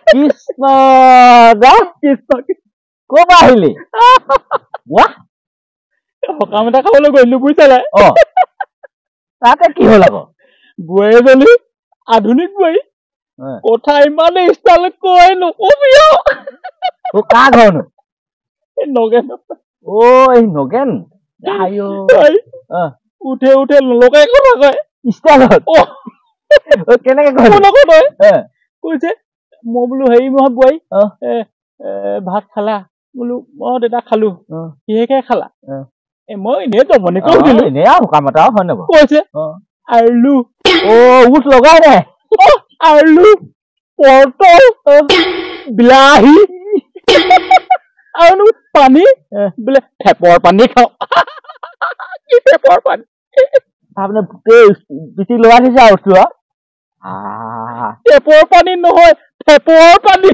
কৃষ্ণ যা কৃষ্ণ ক'ৰ পৰা আহিলি ৱাহ সকাম এটা খাবলৈ গৈছিলো বুজিছা নাই তাতে কি হ'ল আকৌ বোৱাৰী এজনী আধুনিক বোৱাৰী কথা ইমানে ষ্টাইল কয় নকবি তোৰ কাৰ ঘৰনো নগেন এই নগেন আইও উঠে উঠে নলকাই কথা কয় ষ্টাইলত কেনেকে কয় কৈছে মই বোলো হেৰি নহয় বোৱাৰী ভাত খালা বোলো দেতা খালো কিহেকে খালা মই এনেই জমনি কৈছিলো এনেই আৰু সকাম এটা হয় নাই কৈছে আলু উঠ লগাই দে আলু পটল বিলাহী আৰু পানী বোলে টেপৰ পানী খাওঁ কি টেপৰ পানী আপুনি বেছি লগাই দিছে আৰু টেপৰ পানী নহয় টেপৰ পানী